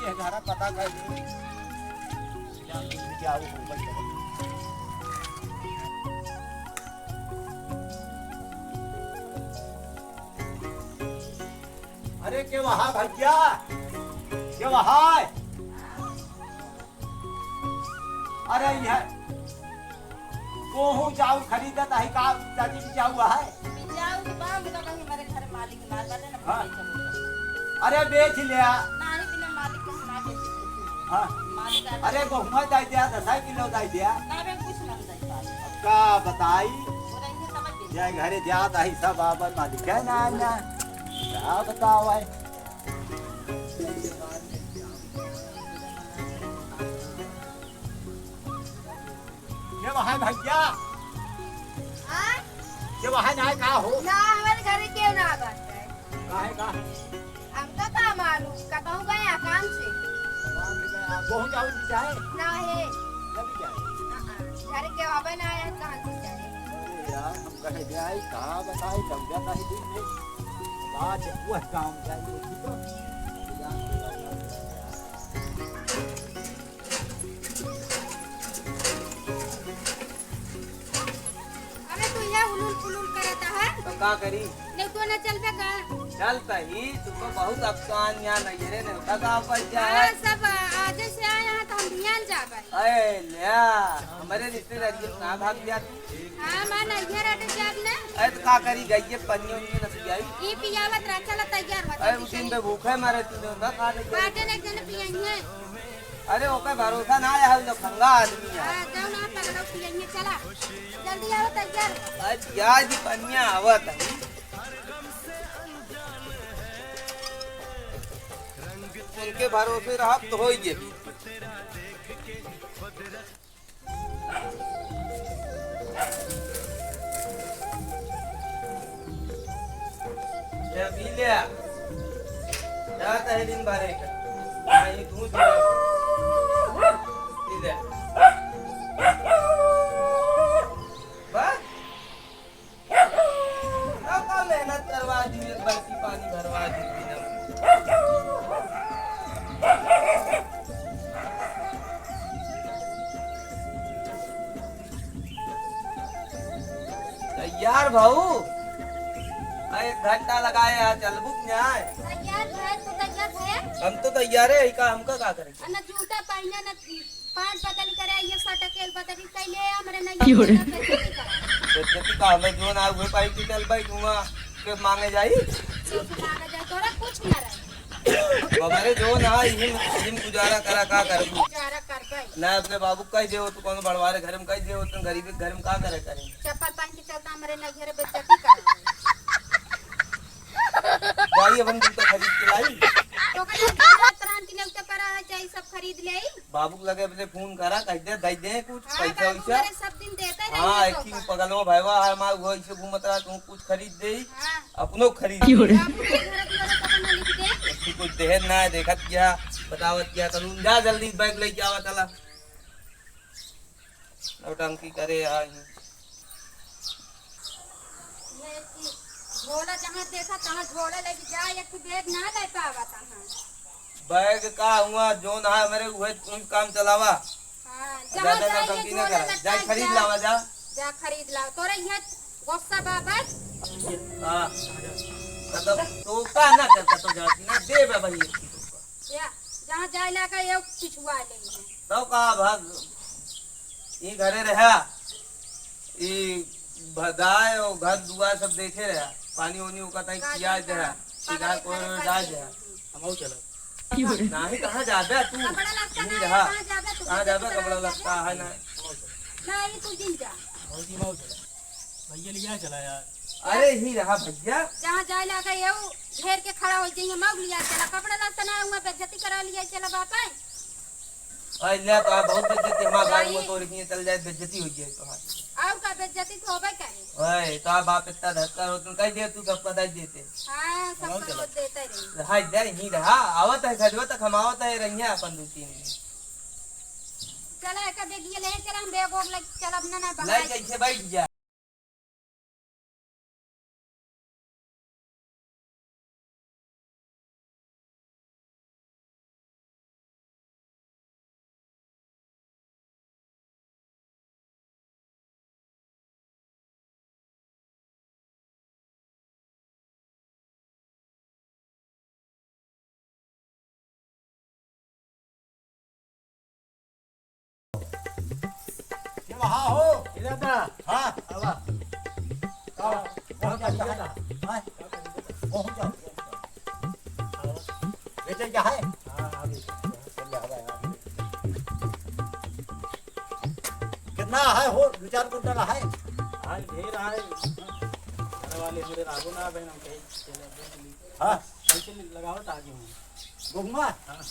ये घरा पता कर दे क्या वो ऊपर चले। अरे के वहाँ भैया के वहाँ अरे ये कोहू जाऊ खरीदत है का दादी की जाऊ है जाऊ के बाम तो कहीं मेरे घर मालिक ना करे ना हाँ। चलो अरे बेच लिया नहीं बिना मालिक के ना बेच हाँ। मालिक अरे गेहूं दाई दिया 10 किलो दाई दिया ना बे कुछ ना दई पास का बताई और ये समझ गई ये घरे जात है सब आबर मालिक है ना ना क्या बताओ है ये वहाँ भैया हाँ? ये वहाँ ना का हो ना हमारे घर क्यों ना बात है काहे का हमको का मालूम कब गया काम से गेहूं जाऊ जाए ना है जब जाए घर के वाबन आया कहाँ से जाए अरे यार हम कहे जाए कहाँ बताए जब जाता है दिन में बात वह काम जाए ठीक है अबे तू यहाँ उलूल पुलूल करता है तो का करी नहीं तो ना चल पे का चलता ही तुमको बहुत अफसान यहाँ नहीं रे नहीं का पर हाँ जाए सब आज से आए हैं तो हम ध्यान जा भाई अरे लिया हमारे रिश्तेदार ये कहाँ भाग गया तू हाँ मां नहीं है रट जाब ना अरे तो का करी गई ये पन्नियों में नसी आई ये पियावत रहा चला तैयार हो अरे उस दिन पे भूखे मारे तूने ना खा नहीं गई। बाटे ने जन पियंगे अरे ओका भरोसा ना आया है जो खंगा आदमी है हां जाओ ना पकड़ो पियंगे चला जल्दी आओ तैयार हो आज क्या जी पन्निया आवत है उनके भरोसे रहा तो हो ही भी ये पी लिया जाता है दिन भर एक नहीं तू पी ले बस का मेहनत करवा दी बल्कि पानी भरवा दी यार भाऊ एक घंटा लगाए यहाँ चल बुक न्याय तैयार है तो तैयार है हम तो तैयार है का हमका का करेंगे ना जूता पहना ना पांच बदल करे ये साटा केल बदल कैले हमरे नहीं बेइज्जती का हमें जो ना हुए पाई की चल भाई घुमा के मांगे जाई तोरा कुछ ना रहे हमारे जो ना हिम गुजारा करा का करबू गुजारा कर भाई ना अपने बाबू कह दे तो कौन बड़वारे घर में कह दे तो गरीबी घर में का करे करेंगे चप्पल पहन के चलता हमरे नहीं घर बेइज्जती कर गाड़ी अपन जूता खरीद के लाई तो कहले त्रान की नेवता करा है चाहिए सब खरीद ले आई बाबू लगे अपने फोन करा कह दे दे दे कुछ हां पैसा बाबू वैसा मेरे सब दिन देते रहे हाँ एक ही पगलो भाईवा हमार वो ऐसे घूमत रहा तू कुछ खरीद दे हां अपनो खरीद बाबू के घर की वाला तो ना लिख दे उसकी कुछ देहन ना है देखत क्या बतावत क्या करूं जा जल्दी बैग लेके आवा चला नौटंकी करे आई ये की झोला जहां देखा तहां झोला लेके जा एक बैग ना ले पावा तहां बैग का हुआ जो ना है मेरे हुए तुम काम चलावा हां ज्यादा जहां नौटंकी जाए ना झोला करा जा खरीद लावा जा जा खरीद लाओ तोरा यहाँ गोफ्ता बाबा हां मतलब तो का ना करता तो जाती ना दे बे भाई या जहाँ जाए लाका ये पिछुआ ले है तो का भाग ये घरे रहा ये भगाए और घर दुआ सब देखे रहा पानी वानी का तई किया जरा सिगार को डाल जरा हम चलो नहीं कहां जाबे तू नहीं रहा कहां जाबे कपड़ा लगता है ना नहीं तू दिन जा भौजी मौज भैया लिया चला यार अरे ही रहा भैया जहाँ जाए लाका ये घेर के खड़ा हो जाएंगे मग लिया चला कपड़ा लगता ना हुआ बेइज्जती करा लिया चला बापा अल्लाह तो बहुत बेइज्जती हमारा गाड़ी में तो रखी चल जाए बेइज्जती हो जाए तुम्हारी और का बेइज्जती तो होबे करे ओए तो बाप इतना धक्का हो तुम कह दे तू सबका दे देते हां सब सब देते रही हाय दे ही रहा आवत है खजवा तक हम आवत है रहिया अपन दो तीन चला का बेगिए ले चला हम बैग और लग चल अपना ना ले बाहर कैसे बैठ जा ये वहाँ हो इधर था हाँ आवा पहुँच जाता है हाँ पहुँच जाओ बेटे क्या है कितना है हो 2-4 कुंटल है आज ढेर आए घर वाले मेरे रागो ना बहन हम कहीं चले हाँ पैसे लगावत आगे हूँ गोहुआ हाँ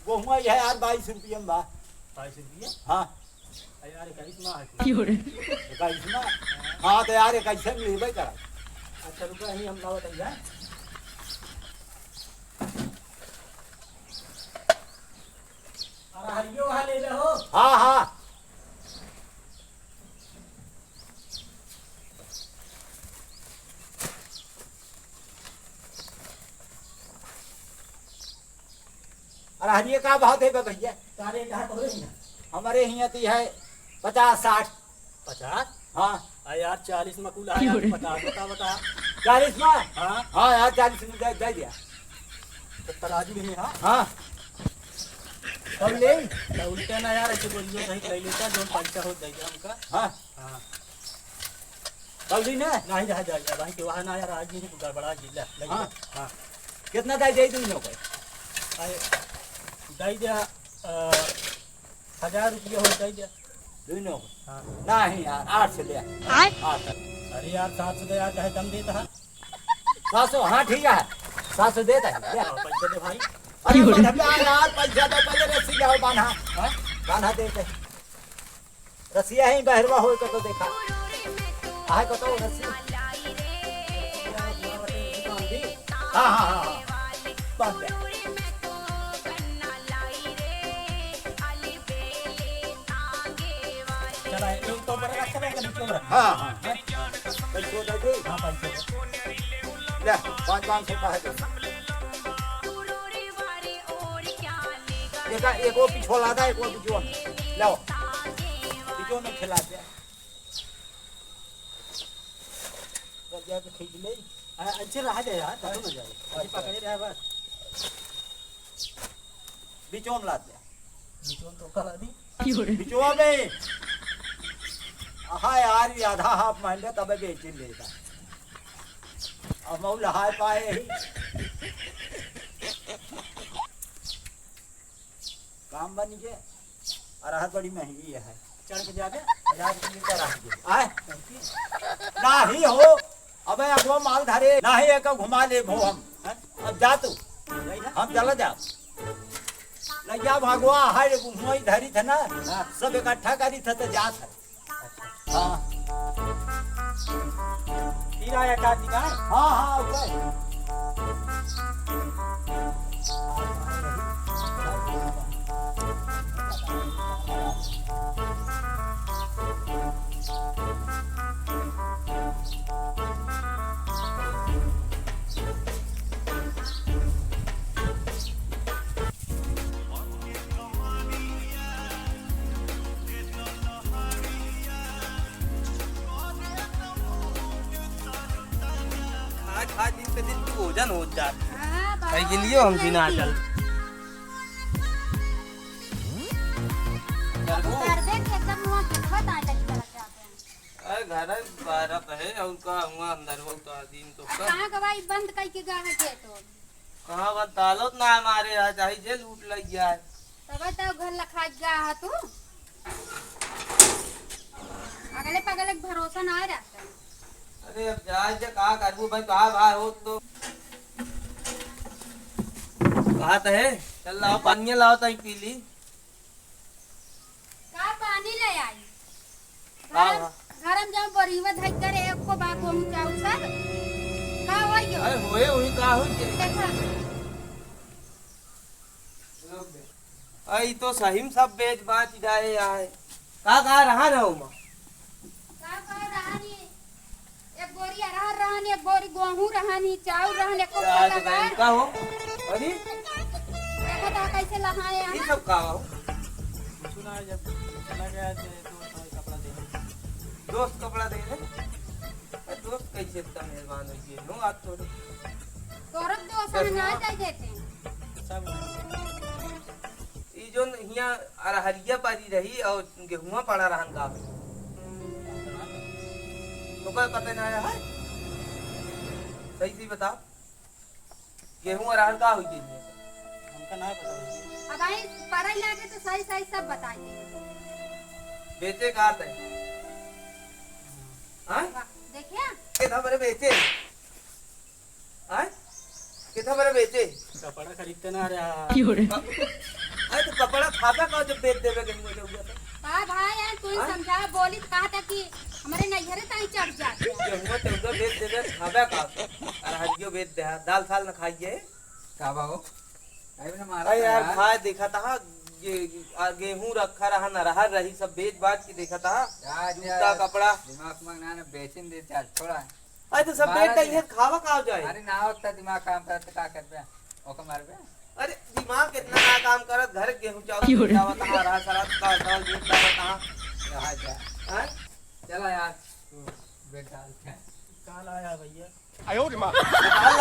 गोहुआ यह यार 22 रुपये में बा 22 रुपये हाँ यार 21 माह है 21 में हाँ तो यार 21 में लेबे करा अच्छा रुपया ही हम लावत जाए अरे हरियो वहाँ ले ले हो हाँ हाँ अरे हरिये का भाव दे भैया सारे कहाँ तो रही है हमारे यहाँ तो है 50-60 50 हाँ यार 40 में कुल आया 50 बता 40 में हाँ हाँ यार 40 में दे दिया तो तराजू भी नहीं हाँ हाँ अब ले तो उल्टे ना यार ऐसे बोलियो सही ले लेता जो पैसा हो जाएगा हमका हाँ हाँ जल्दी ने नहीं रह जाएगा भाई के वहाँ ना यार आज ही गड़बड़ा जिला लगी हाँ। हाँ कितना दे दे दूँ कोई आए दई दिया 1000 रुपया हो दई दिया दूँ हाँ नहीं यार 8 से ले 8 अरे यार 700 दे यार कहे कम देता है 700 हाँ ठीक है 700 देता है पैसे दे भाई अरे बढ़िया यार पैसा तो पहले रस्सी जाओ बांधा हाँ बांधा देते रस्सिया ही बहरवा हो तो देखा आए को तो रस्सी हाँ हाँ हाँ बांध दे चला एक तो बड़ा चलेगा नीचे में हाँ हाँ पैसों दे दे हाँ पैसे ले 500 का है एक वो पिछोला था एक वो पिछो लो पिछो में खिला दे रजिया पे खींच ले अच्छे रह जाए यार तो ना जाए अभी पकड़े रहे बस बिचों में ला दे बीचों तो कला दी बिचो में हाँ यार ये आधा हाफ महीने तब बेच लेगा अब मऊ लहाय पाए ही काम बन गए अरहर बड़ी महंगी है चढ़ के जाके 1000 रुपये का रह गया आए नहीं हो अबे अब वो माल धरे नहीं एक घुमा ले भो हम अब जा तू हम चला जा लैया भगवा हाय घुमोई धरी था ना सब इकट्ठा करी था तो जात है हाँ फिर आया काटी का हाँ हाँ okay। आज दिन पे दिन की भोजन हो जाती हाँ, है बहुत के लिए हम बिना सही। चल कर दे के एकदम वहाँ देखत आ जाती चला जाते हैं। अरे घर बाहर पे है और का हुआ अंदर हो तो दिन तो अब का कहाँ गवाई बंद कई के गा है तो कहां बतालो ना हमारे आ जाई जे लूट लग जाए तब तो घर लखा गा है तू अगले पगले के भरोसा ना रहता है। अरे अब जाए जे का करबू भाई कहा भाई हो तो कहा तो है चल लाओ पानी लाओ तई पी ली का पानी ले आई हाँ, घर हाँ। घर में जाओ बरीवा धक करे एक को बात हम जाऊ सब का होइयो अरे होए हुई का हो जे देखा आई तो सही में सब बेच बाच जाए आए का रहा ना उमा का रहनी एक बोरी अरहर रहनी एक बोरी गेहूं रहनी चाउर रहनी को आज लगा का हो अरे देखा था कैसे लहाए ये यहाँ सब का हो सुना जब चला गया दोस्त कपड़ा दे रहे दोस्त कैसे इतना मेहरबान है ये नो आप थोड़े तोरक तो असन ना जाए देते सब ई जो हिया अरहरिया पारी रही और गेहुआ पड़ा रहन का तो कोई पता नहीं आया है सही से बता गेहूं अरहर का हुई थी हमका ना पता भैया। अब आई पढ़ाई लागे तो सही सही सब बताइए। बेचे का है हाँ देखिए कितना बड़े बेचे हाँ कितना बड़े बेचे कपड़ा खरीदते ना रहा अरे तो कपड़ा खाता का जब बेच देवे कहीं मुझे हुआ तो का भाई यार तू ही हाँ? समझा बोली तो कहा था कि हमारे नैहरे ताई चढ़ जाते हैं। गेहुआ तो बेच देवे खावे का अरहरियो बेच दे दाल साल न खाइए का बाबू आई ना मारा अरे यार खाए देखा था गेहूं रखा रहा नरहर रही सब बेच बाच के देखा था जूता कपड़ा दिमाग में ना बेचन दे चल छोड़ा अरे तो सब बेच दे खावा का जाए अरे ना होता दिमाग काम करत का करबे ओके मारबे अरे दिमाग कितना ना काम करत घर गेहूं चावल चावल कहां रहा सारा का दाल बेच रहा कहां रहा जा हैं चला यार तू बेटा क्या काल आया भैया बता